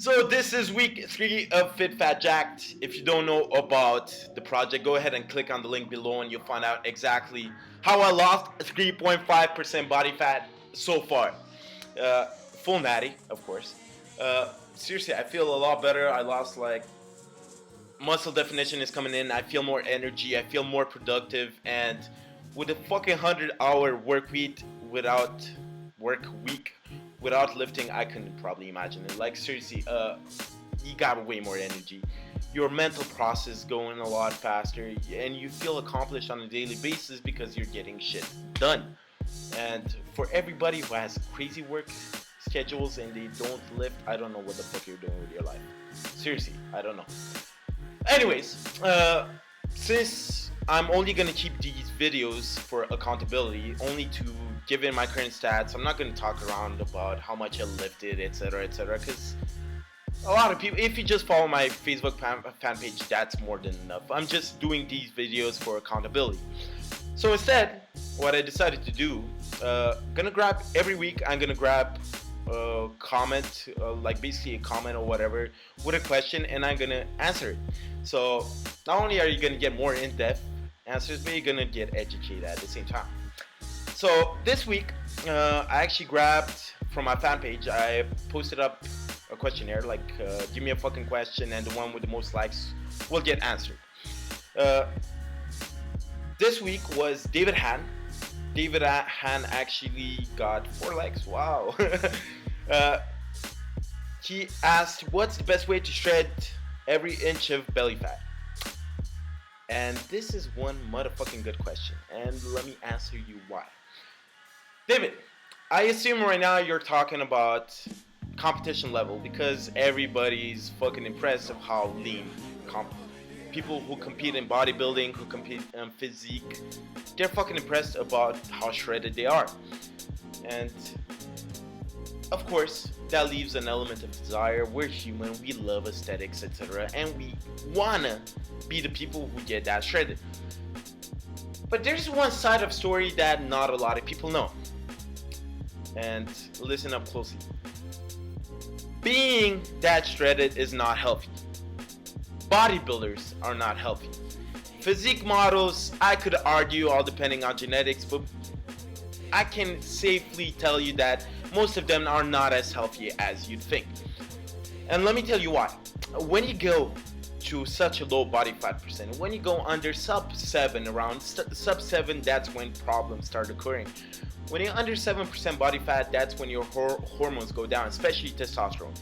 So this is week 3 of Fit Fat Jacked. If you don't know about the project, go ahead and click on the link below and you'll find out exactly how I lost 3.5% body fat so far. Full natty, of course. Seriously, I feel a lot better. I lost like muscle definition is coming in. I feel more energy. I feel more productive. And with a fucking 100-hour work week without lifting, I couldn't probably imagine it. Like seriously, you got way more energy. Your mental process going a lot faster, and you feel accomplished on a daily basis because you're getting shit done. And for everybody who has crazy work schedules and they don't lift, I don't know what the fuck you're doing with your life. Seriously, I don't know. Anyways, since I'm only gonna keep these videos for accountability, only to give in my current stats, I'm not gonna talk around about how much I lifted, etc., etc., because a lot of people, if you just follow my Facebook fan page, that's more than enough. I'm just doing these videos for accountability. So instead, what I decided to do, gonna grab every week, I'm gonna grab a comment, like basically a comment or whatever, with a question, and I'm gonna answer it. So not only are you gonna get more in-depth answers, but you're gonna get educated at the same time. So this week, I actually grabbed from my fan page, I posted up a questionnaire, like give me a fucking question and the one with the most likes will get answered. This week was David Han. David Han actually got 4 likes. Wow. He asked, what's the best way to shred every inch of belly fat? And this is one motherfucking good question. And let me answer you why. David, I assume right now you're talking about competition level because everybody's fucking impressed of how lean people who compete in bodybuilding, who compete in physique, they're fucking impressed about how shredded they are. And of course, that leaves an element of desire. We're human, we love aesthetics, etc., and we wanna be the people who get that shredded. But there's one side of story that not a lot of people know. And listen up closely. Being that shredded is not healthy. Bodybuilders are not healthy. Physique models, I could argue, all depending on genetics, but I can safely tell you that most of them are not as healthy as you'd think. And let me tell you why. When you go to such a low body fat percent, when you go under sub 7, around sub 7, that's when problems start occurring. When you're under 7% body fat, that's when your hormones go down, especially testosterone.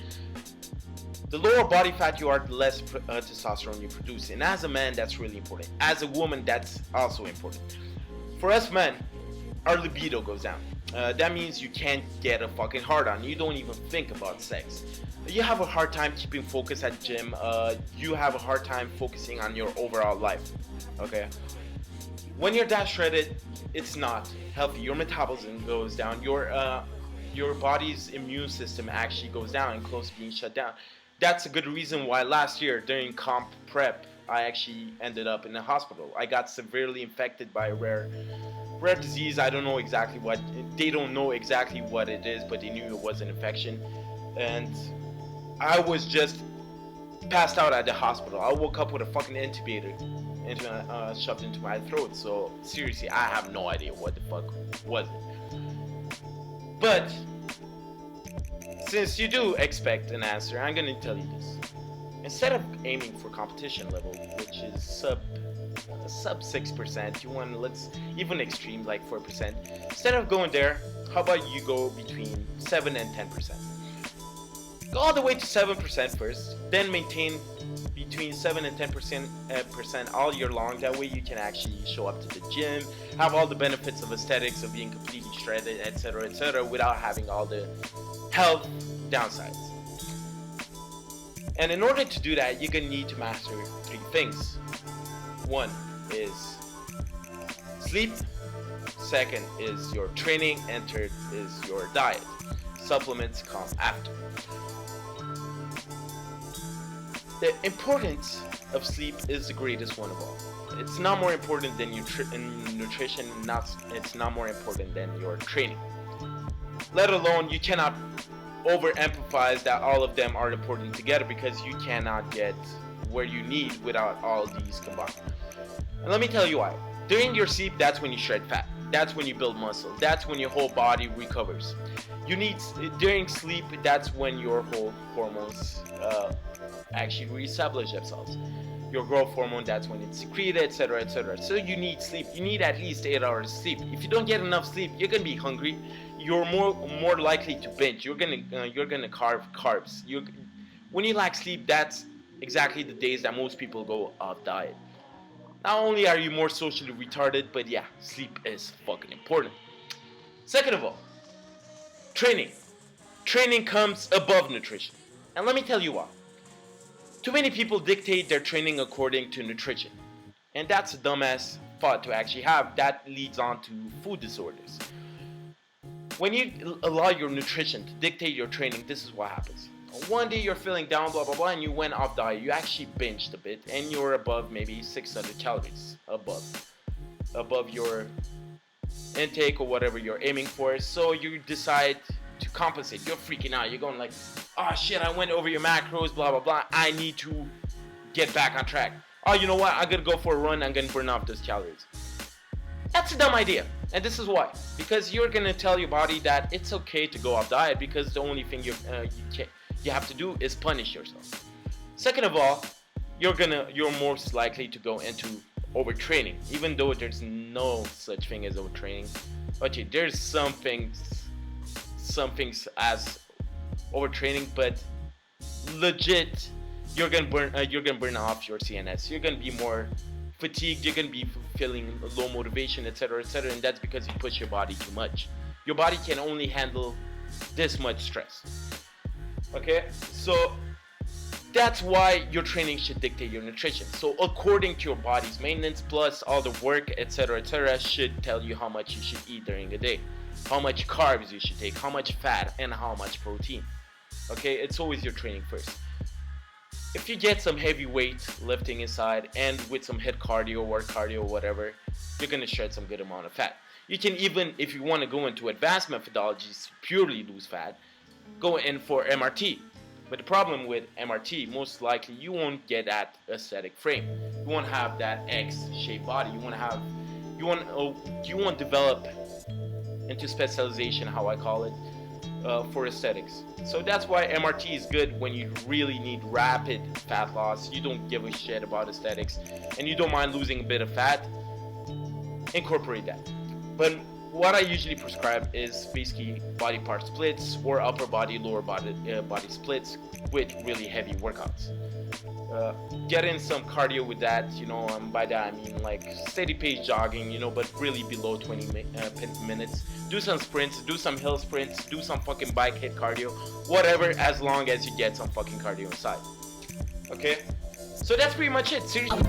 The lower body fat you are, the less testosterone you produce. And as a man, that's really important. As a woman, that's also important. For us men, our libido goes down. That means you can't get a fucking hard on. You don't even think about sex. You have a hard time keeping focus at gym. You have a hard time focusing on your overall life. Okay? When you're that shredded, it's not healthy. Your metabolism goes down. Your body's immune system actually goes down and close to being shut down. That's a good reason why last year during comp prep, I actually ended up in the hospital. I got severely infected by a rare disease. I don't know exactly what. They don't know exactly what it is, but they knew it was an infection. And I was just passed out at the hospital. I woke up with a fucking intubator shoved into my throat. So seriously, I have no idea what the fuck was it. But since you do expect an answer, I'm gonna tell you this. Instead of aiming for competition level, which is sub 6%, you want, let's even extreme like 4%. Instead of going there, how about you go between 7 and 10%? Go all the way to 7% first, then maintain between 7 and 10% all year long. That way you can actually show up to the gym, have all the benefits of aesthetics, of being completely shredded, etc., without having all the health downsides. And in order to do that, you're gonna need to master 3 things. 1 is sleep, 2nd is your training, and 3rd is your diet. Supplements come after. The importance of sleep is the greatest one of all. It's not more important than nutrition, it's not more important than your training. Let alone, you cannot overemphasize that all of them are important together, because you cannot get where you need without all these combined. And let me tell you why. During your sleep, that's when you shred fat. That's when you build muscle. That's when your whole body recovers. You need, during sleep, that's when your whole hormones actually reestablish themselves. Your growth hormone, that's when it's secreted, etc., etc. So you need sleep. You need at least 8 hours sleep. If you don't get enough sleep, you're gonna be hungry. You're more likely to binge. You're gonna carve carbs. When you lack sleep, that's exactly the days that most people go off diet. Not only are you more socially retarded, but yeah, sleep is fucking important. Second of all, training. Training comes above nutrition. And let me tell you why. Too many people dictate their training according to nutrition. And that's a dumbass thought to actually have. That leads on to food disorders. When you allow your nutrition to dictate your training, this is what happens. One day you're feeling down, blah blah blah, and you went off diet. You actually binged a bit, and you're above maybe 600 calories above your intake or whatever you're aiming for. So you decide to compensate. You're freaking out. You're going like, oh shit, I went over your macros, blah blah blah. I need to get back on track. Oh, you know what? I'm gonna go for a run. I'm gonna burn off those calories. That's a dumb idea, and this is why. Because you're gonna tell your body that it's okay to go off diet, because the only thing you have to do is punish yourself. Second of all, you're most likely to go into overtraining, even though there's no such thing as overtraining. Okay, there's some things as overtraining, but legit, you're gonna burn off your CNS. You're gonna be more fatigued. You're gonna be feeling low motivation, etc., etc., and that's because you push your body too much. Your body can only handle this much stress. Okay, so that's why your training should dictate your nutrition. So according to your body's maintenance, plus all the work, etc., etc., should tell you how much you should eat during the day, how much carbs you should take, how much fat, and how much protein. Okay, it's always your training first. If you get some heavy weight lifting inside and with some HIIT cardio or cardio or whatever, you're gonna shed some good amount of fat. You can even, if you want to go into advanced methodologies to purely lose fat, go in for MRT. But the problem with MRT, most likely you won't get that aesthetic frame. You won't have that X-shaped body. You won't develop into specialization, how I call it, for aesthetics. So that's why MRT is good when you really need rapid fat loss. You don't give a shit about aesthetics, and you don't mind losing a bit of fat. Incorporate that. But what I usually prescribe is basically body part splits or upper body, lower body splits with really heavy workouts. Get in some cardio with that, by that I mean like steady pace jogging, but really below 20 minutes. Do some sprints, do some hill sprints, do some fucking bike HIIT cardio, whatever, as long as you get some fucking cardio inside. Okay? So that's pretty much it. Seriously.